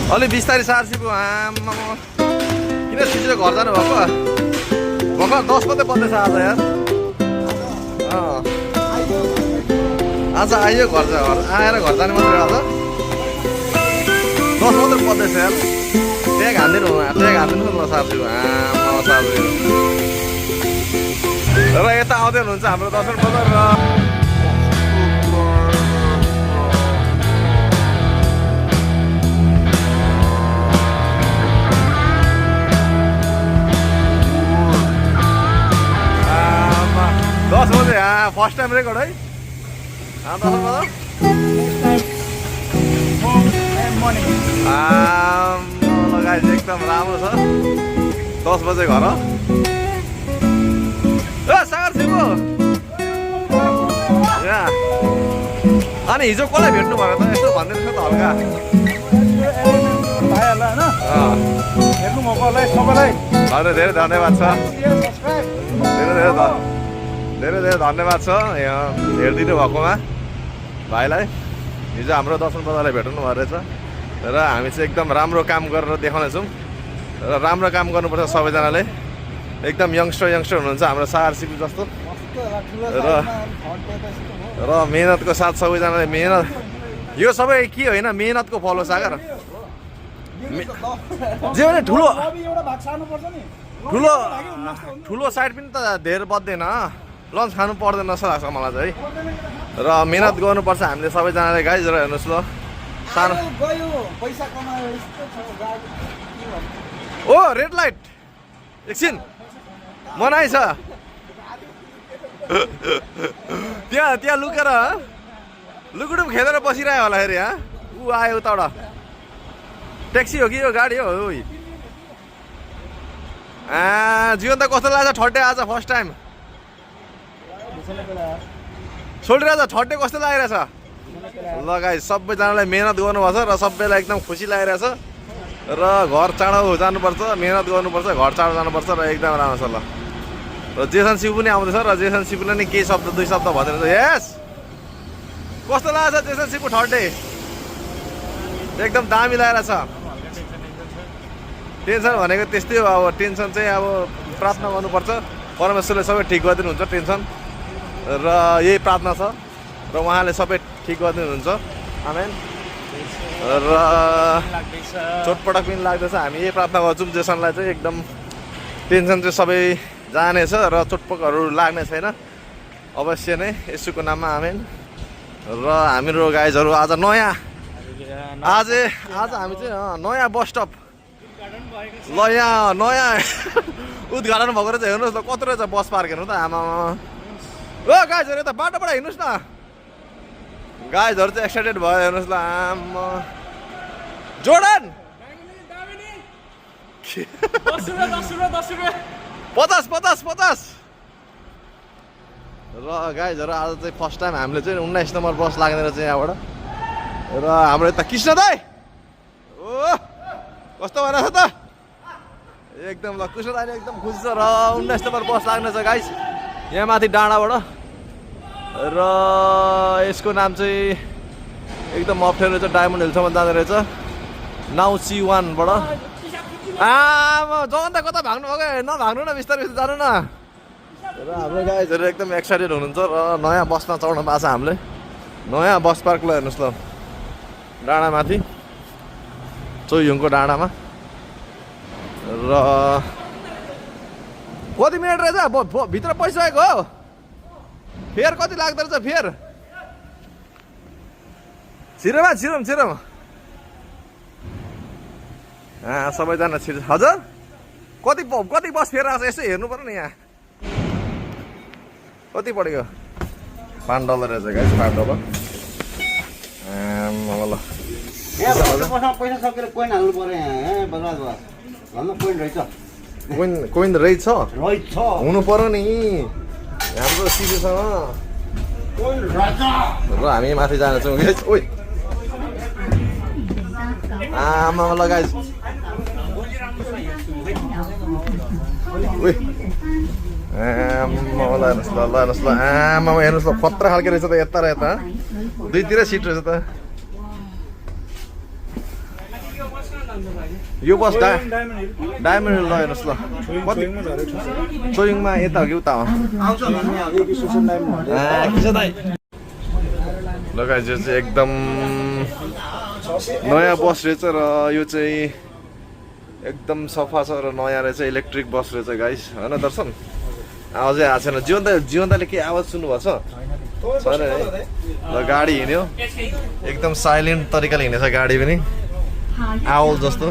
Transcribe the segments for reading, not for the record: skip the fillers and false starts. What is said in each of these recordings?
अलि बिस्तारै सार्सीको आमा किन छिटो घर जानु भएको भर्खर 10 मात्रै बज्दैछ आज यार आज आइयो घर आएर घर जाने मात्रै आज 10 मात्रै बज्दैछ यार ट्याग हान्दिनु न सार्सीको आमा सार्सी र यता आउँदै हुनुहुन्छ हाम्रो दर्शन बजार र दस बजे फर्स्ट टाइम रेकर्ड है गाइस एकदम राम्रो छ 10 बजे घर सागर छिपो अनि हिजो कसलाई भेट्नु भयो त यसो भनिदिनुहोस् न त हल्का धेरै धन्यवाद छ धेरै धन्यवाद छ यहाँ हेरिदिनु भएकोमा भाइलाई हिजो हाम्रो दर्शन बजारलाई भेट्नु भएको रहेछ र हामी चाहिँ एकदम राम्रो काम गरेर देखाउनेछौँ र राम्रो काम गर्नुपर्छ सबैजनाले एकदम यङ्स्टर हुनुहुन्छ हाम्रो सागर सिपी जस्तो र मेहनतको साथ सबैजनाले मेहनत यो सबै के होइन मेहनतको फल हो सागर जे भने ठुलो साइड पनि त धेरै बज्दैन लन्च खानु पर्दैन जस्तो लाग्छ मलाई चाहिँ है र मेहनत गर्नुपर्छ हामीले सबैजनाले गाइज र हेर्नुहोस् ल सानो ओ रेड लाइट एकछिन मनाइ छ त्यहाँ लुकेर लुकुडुम खेलेर बसिरह्यो होला फेरि ऊ आयो उताबाट ट्याक्सी हो कि यो गाडी हो जीवन त कस्तो लाग्छ ठट्टे आज फर्स्ट टाइम छोडिरहेछ ठट्टे कस्तो लागिरहेछ ल गाइस सबैजनालाई मेहनत गर्नुभएको छ र सबैलाई एकदम खुसी लागिरहेछ र घर चाँडो जानुपर्छ मेहनत गर्नुपर्छ घर चाँडो जानुपर्छ र एकदम राम्रो छ ल र जेसन शिव पनि आउँदैछ र जेसन शिवले नि केही शब्द 2 शब्द भनिदिन्छ यस कस्तो लागेछ जेसन शिवको ठट्टे एकदम दामी लागिरहेछ टेन्सन भनेको त्यस्तै हो अब टेन्सन चाहिँ अब प्रार्थना गर्नुपर्छ परमेश्वरले सबै ठिक गरिदिनुहुन्छ टेन्सन र यही प्रार्थना छ र उहाँले सबै ठिक गरिदिनुहुन्छ आमेन र चोटपटक पनि लाग्दैछ हामी यही प्रार्थना गर्छौँ जेसनलाई चाहिँ एकदम टेन्सन चाहिँ सबै जानेछ र चोटपटकहरू लाग्ने छैन अवश्य नै यसुको नाममा आमेन र हामीहरू गाइजहरू आज नयाँ हामी चाहिँ नयाँ बस स्टप ल यहाँ नयाँ उद्घाटन भएको रहेछ हेर्नुहोस् ल कत्रो रहेछ बस पार्क हेर्नु त आमा ओ गाइजहरू यता बाटोबाट हिँड्नुहोस् न गाइजहरू चाहिँ एक्साइटेड भयो हेर्नुहोस् ल आमा जोर्डन 50 र गाइजहरू आज चाहिँ फर्स्ट टाइम हामीले चाहिँ 19 नम्बर बस लाग्ने रहेछ यहाँबाट र हाम्रो यता कृष्ण दाइ ओ कस्तो भइरहेछ त एकदम ल कृष्ण दाइले एकदम खुसी छ र 19 नम्बर बस लाग्ने छ गाइस यहाँ माथि डाँडाबाट र यसको नाम चाहिँ एकदम अप्ठ्यारो रहेछ डायमन्ड हिलसम्म जाँदो रहेछ नाउची 1 बाट जगन त कता भाग्नु भयो नभाग्नु न बिस्तारै जानु न र हाम्रो गाइजहरू एकदम एक्साइटेड हुनुहुन्छ र नयाँ बसमा चढ्न पाएको छ हामीले नयाँ बस पार्क ल हेर्नुहोस् ल डाँडामाथि चोयुङको डाँडामा र कति मिनट रहेछ भित्र पसिसकेको हो फेयर कति लाग्दो रहेछ फेयर छिरम सबैजना छिर हजुर कति बस फेर आएको छ यसो हेर्नु पर्यो नि यहाँ कति पऱ्यो $5 रहेछ गाइस $5 ल पैसा सकेर कोइन हाल्नु पर्यो यहाँ बजारमा भन्नु कोइन रहेछ कोइन रहेछ हुनु पर्यो नि हाम्रो सिधीसँग र हामी माथि जानेछौँ गाइस ओइ आमा ल गाइस ओइ आमा ल हेर्नुहोस् ल आमा हेर्नुहोस् ल खतरा खालको रहेछ त यता र यता दुईतिर सिट रहेछ त यो बस डायमन्ड हिल ल हेर्नुहोस् ल कति चोइङमा यता हो कि उता हो लगाइ यो चाहिँ एकदम नयाँ बस रहेछ र यो चाहिँ एकदम सफा छ र नयाँ रहेछ इलेक्ट्रिक बस रहेछ गाइस होइन दर्शन आवाजै आएको छैन जीवनदाले के आवाज सुन्नुभएको छ छैन है ल गाडी हिँड्यो एकदम साइलेन्ट तरिकाले हिँडेछ गाडी पनि आउल जस्तो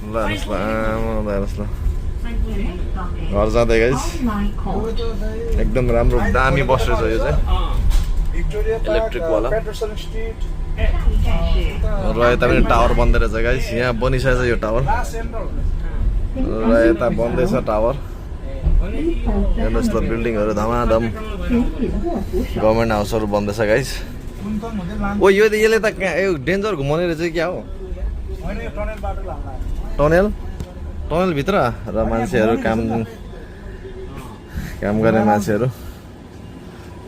ल हेर्नुहोस् ल घर जाँदै गाइस एकदम राम्रो दामी बस रहेछ यो चाहिँ इलेक्ट्रिक वाला र यता पनि टावर बन्दै रहेछ गाइस यहाँ बनिसकेछ यो टावर र यता बन्दैछ टावर हेर्नुहोस् ल बिल्डिङहरू धमाधम गभर्मेन्ट हाउसहरू बन्दैछ गाइस ओ यो यसले त यो डेन्जर घुमाउने रहेछ क्या हो टनलभित्र र मान्छेहरू काम गर्ने मान्छेहरू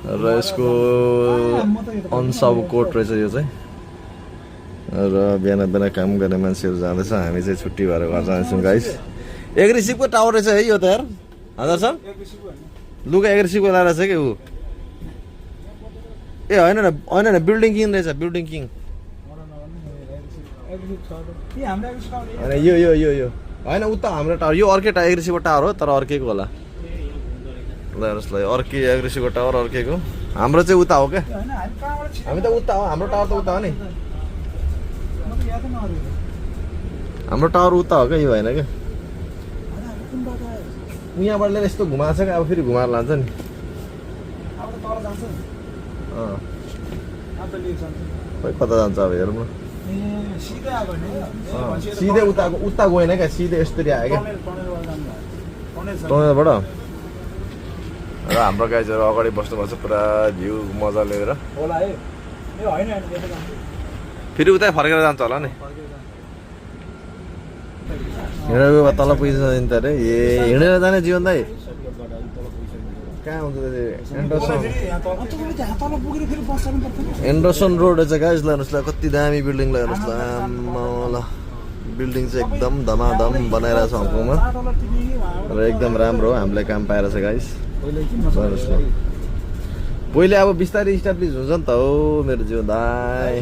र यसको अनसब कोर्ट रहेछ यो चाहिँ र बिहान बिहान काम गर्ने मान्छेहरू जाँदैछ हामी चाहिँ छुट्टी भएर घर जाँदैछौँ गाइस एग्रेसिभको टावर रहेछ है यो त यार हजुर सर लुगा एग्रेसिभको लाएर छ कि ऊ ए होइन न बिल्डिङ किङ रहेछ बिल्डिङ किङ होइन यो होइन उता हाम्रो टावर यो अर्कै एग्रेसिभको टावर हो तर अर्कैको होला ल हेर्नुहोस् ल अर्कै एग्रेसिभको टावर अर्कैको हाम्रो चाहिँ उता हो क्या हामी त उता हो हाम्रो टावर त उता हो नि हाम्रो टावर उता हो क्या यो होइन क्या यहाँबाट लिएर यस्तो घुमाएको छ क्या अब फेरि घुमाएर लान्छ नि खोइ कता जान्छ अब हेरौँ न सिधै उता गएन क्या सिधै यस्तरी आयो क्या टनलबाट र हाम्रो गाइजहरू अगाडि बस्नुभएको छ पुरा भ्यू मजा लिएर फेरि उतै फर्केर जान्छ होला नि हिँडेर तल पुगिन्छ अरे ए हिँडेर जाने जीवन दाइ कहाँ हुन्छ एन्डरसन रोड रहेछ गाइस हेर्नुहोस् ल कति दामी बिल्डिङ ल हेर्नुहोस् ल बिल्डिङ चाहिँ एकदम धमाधम बनाइरहेको छ हङकङमा र एकदम राम्रो हो हामीलाई काम पाएर छ गाइस हेर्नुहोस् ल पहिले अब बिस्तारै इस्टाब्लिस हुन्छ नि त हो मेरो जीवन दाइ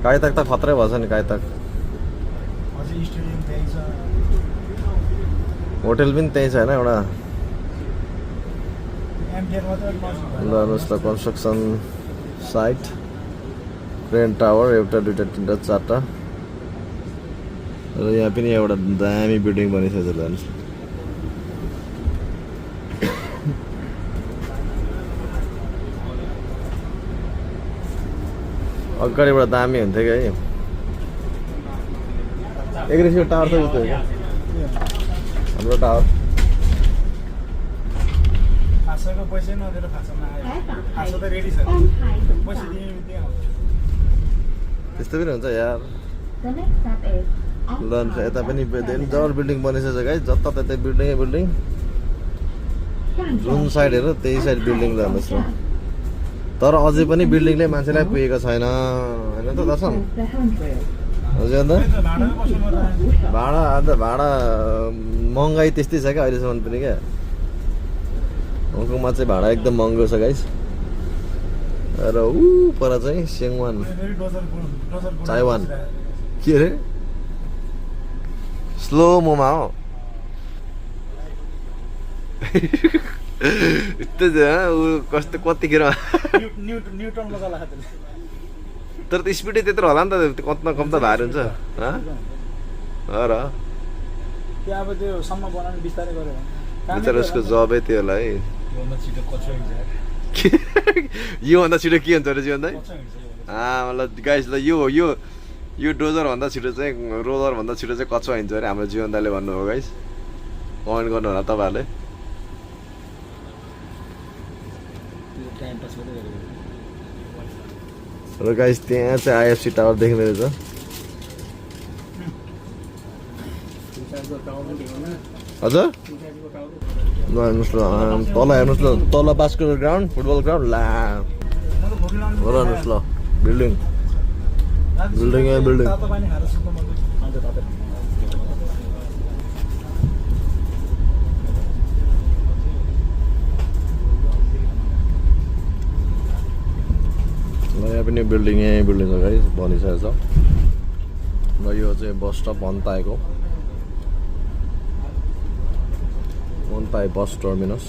कायतक त खत्रै भएछ नि कायतक होटेल पनि त्यही छ होइन एउटा ल हेर्नुहोस् ल कन्स्ट्रक्सन साइट क्रेन टावर एउटा दुईवटा तिनवटा चारवटा र यहाँ पनि एउटा दामी बिल्डिङ बनिसकेको छ हेर्नुहोस् अगाडिबाट दामी हुन्थ्यो क्या है एग्रेसिभ टावर त उस्तो हो क्या हाम्रो टावर त्यस्तो पनि हुन्छ यार ल यता पनि डेन्जर बिल्डिङ बनिसकेको छ गाइस जताततै बिल्डिङ जुन साइड हेर त्यही साइड बिल्डिङ जानुहोस् न तर अझै पनि बिल्डिङले मान्छेलाई पुगेको छैन होइन त दर्शन हजुर अन्त भाडा महँगाइ त्यस्तै छ क्या अहिलेसम्म पनि क्या हङकङमा चाहिँ भाडा एकदम महँगो छ गाइस र ऊ पर चाहिँ सेङवान चाइवान के अरे स्लो मोमा हो कस्तो कतिखेर तर त स्पिडै त्यत्रो होला नि त कति कम त भारी हुन्छ र बिचरा उसको जबै त्यो होला है योभन्दा छिटो के हुन्छ अरे जीवन दाइ मतलब गाइस ल यो डोजरभन्दा छिटो चाहिँ रोलरभन्दा छिटो चाहिँ कछुवा हिँड्छ अरे हाम्रो जीवन दाइले भन्नुभयो गाइस कमेन्ट गर्नु होला तपाईँहरूले र गाइस त्यहाँ चाहिँ आइएफसी टावर देख्ने रहेछ हजुर ल हेर्नुहोस् ल तल हेर्नुहोस् ल तल बास्केटबल ग्राउन्ड फुटबल ग्राउन्ड ला हेर्नुहोस् ल बिल्डिङ बिल्डिङ यहाँ पनि बिल्डिङ छ गाइस बनिसकेको छ र यो चाहिँ बस स्टप भन्ताएको भन्ताई bus terminus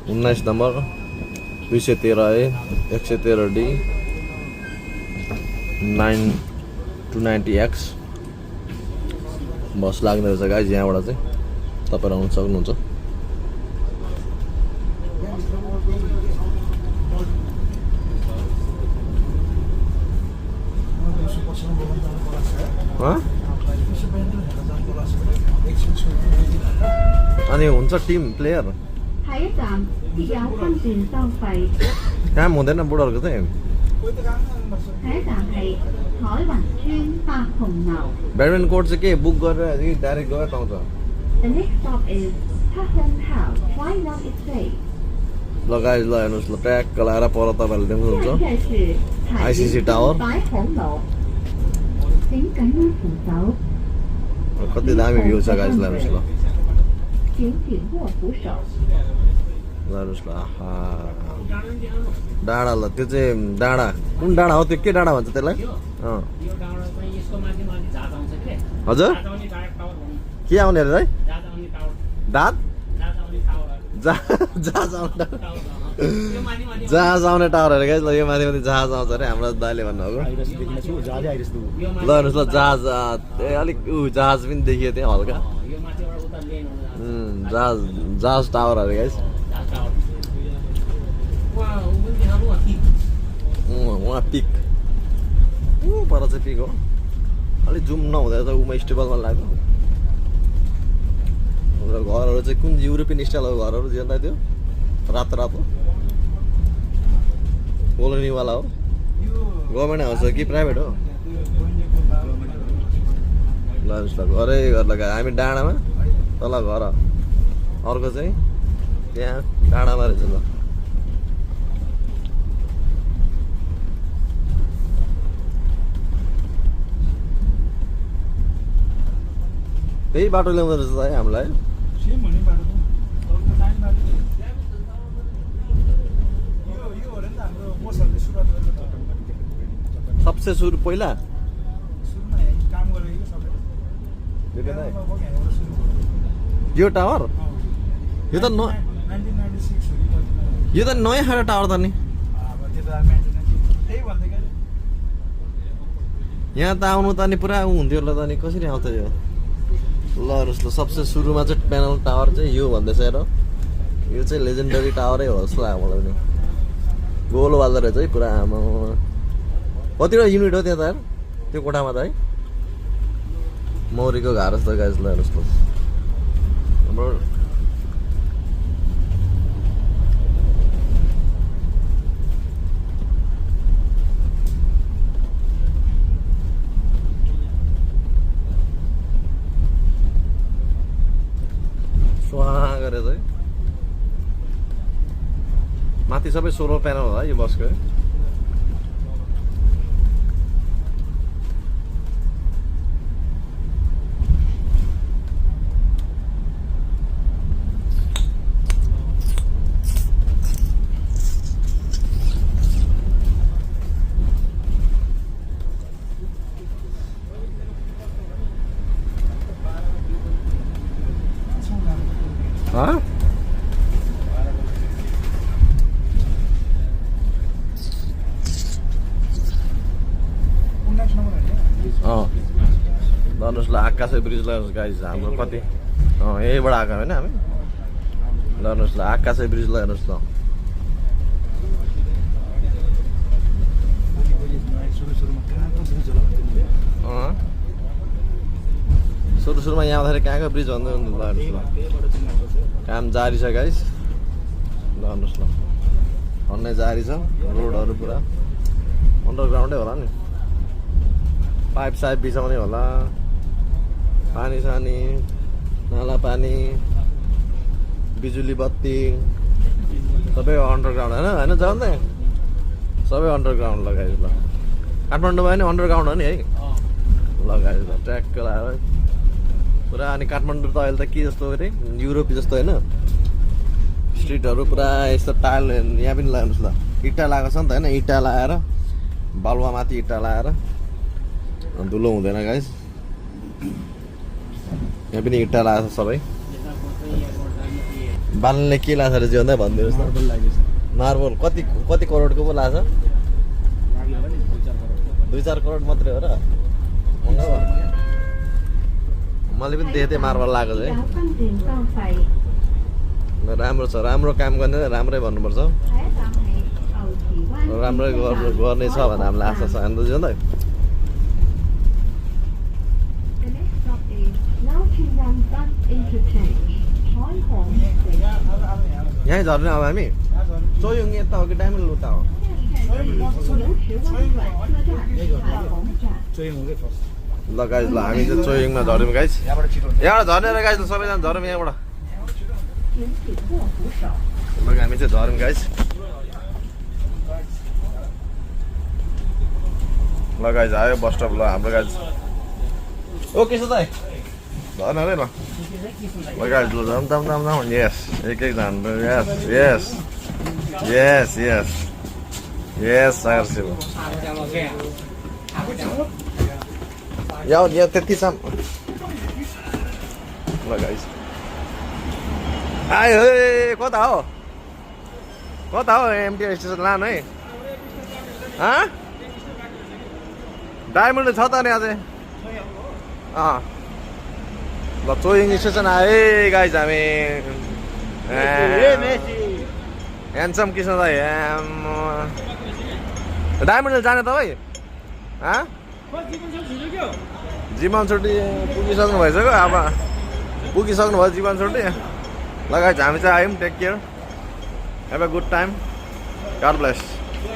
19 number 213A 113D 9-290X bus लाग्ने रहेछ गाइस यहाँबाट चाहिँ तपाईहरु आउन सक्नुहुन्छ अनि हुन्छ टिम प्लेयर काम हुँदैन बुढोहरूको चाहिँ ब्याडमिन्टन कोर्ट चाहिँ के बुक गरेर डाइरेक्ट गएर पाउँछ ल गाइस ल हेर्नुहोस् ल ट्याक्क लगाएर पर तपाईँहरूले देख्नुहुन्छ आइसिसी टावर कति दामी भ्यू छ गाइस ल हेर्नुहोस् ल हेर्नुहोस् ल डाँडा ल त्यो चाहिँ डाँडा कुन डाँडा हो त्यो के डाँडा भन्छ त्यसलाई हजुर के आउने अरे है दाँत जहाज आउने टावर अरे गाइस ल यो माथि माथि जहाज आउँछ अरे हाम्रो दाइले भन्नुभएको ल हेर्नुहोस् ल जहाज अलिक जहाज पनि देखियो त्यहाँ हल्का जहाज टावर अरे गाइस वहाँ पिक पर चाहिँ पिक हो अलिक जुम नहुँदा त उमा स्टेबलमा लाग्यो घरहरू चाहिँ कुन युरोपियन स्टाइलको घरहरू जेन्दा त्यो रातो रातो कोलोनीवाला हो गभर्मेन्ट हाउस हो कि प्राइभेट हो ल घरै घर लगायो हामी डाँडामा तल घर अर्को चाहिँ त्यहाँ डाँडामा रहेछ ल त्यही बाटो ल्याउँदो रहेछ है हामीलाई सबसे सुरु पहिला यो टावर यो त नयाँ खाले टावर त नि यहाँ त आउनु त नि पुरा ऊ हुन्थ्यो ल त नि कसरी आउँछ यो ल हेर्नुहोस् ल सबसे सुरुमा चाहिँ प्यानल टावर चाहिँ यो भन्दैछ हेर यो चाहिँ लेजेन्डरी टावरै हो जस्तो लाग्यो मलाई पनि गोलो बाल्दो रहेछ है पुरा आमा कतिवटा युनिट हो त्यहाँ त यार त्यो कोठामा त है मौरीको घर जस्तो गाइस ल हेर्नुहोस् ल हाम्रो स्वाहा गरेर चाहिँ माथि सबै सोलर प्यानल होला यो बसको ल आकाशे ब्रिज ल गाइस हाम्रो कति यहीँबाट आएको होइन हामी ल हेर्नुहोस् ल आकाशे ब्रिज ल हेर्नुहोस् ल सुरुमा यहाँ आउँदाखेरि कहाँको ब्रिज भन्दै ल हेर्नुहोस् ल काम जारी छ गाइस ल हेर्नुहोस् ल खन्ने जारी छ रोडहरू पुरा अन्डरग्राउन्डै होला नि पाइप साइप बिछाउने होला पानी सानी नाला पानी बिजुली बत्ती सबै अन्डरग्राउन्ड होइन होइन जान त सबै अन्डरग्राउन्ड लगाइदियो ल काठमाडौँमा पनि अन्डरग्राउन्ड हो नि है लगाइदियो ल ट्र्याक्क लगाएर पुरा अनि काठमाडौँ त अहिले त के जस्तो अरे युरोप जस्तो होइन स्ट्रिटहरू पुरा यस्तो टाइल यहाँ पनि लगाउनुहोस् ल इँटा लगाएको छ नि त होइन इँटा लगाएर बालुवामाथि इँटा लगाएर धुलो हुँदैन गाइस यहाँ पनि इँटा लगाएको छ सबै बालनले के लाग्छ अरे जीवन भनिदिनुहोस् न मार्बल कति कति करोडको पो लाग्छ 2-4 करोड मात्रै हो र महँगो भयो मैले पनि देखेको थिएँ मार्बल लागेको चाहिँ राम्रो छ राम्रो काम गर्ने राम्रै भन्नुपर्छ राम्रै गर्ने छ भने हामीलाई आशा छ हाम्रो जीवन यहीँ झर्ने अब हामी चोयुङ यता हो कि डायमन्ड उता हो ल गाइज ल हामी चाहिँ चोयुङमा झऱ्यौँ गाइज यहाँबाट झर्ने गाइज ल सबैजना झरौँ यहाँबाट ल हामी चाहिँ झऱ्यौँ गाइज ल गाइज आयो बस स्टप ल हाम्रो गाइज ओ के छ त झर्ने अरे ल गाइज ल जाउँ जाउँ जाउँ जाउँ यस एक जानु यस यस यस यस यस सागर शिव यहाँ त्यति छ ल गाइज आयो कता हो एमटी स्टेसन लानु है डायमन्ड छ त नि अझै ल चोइङ स्टेसन आयो गाइज हामी ह्यान्डसम किसन दाइ डायमन्ड जाने तपाईँ जीवन छुट्टी पुगिसक्नु भइसक्यो अब पुगिसक्नु भयो जीवन छुट्टी ल गाइज हामी चाहिँ आयौँ take care have a good time God bless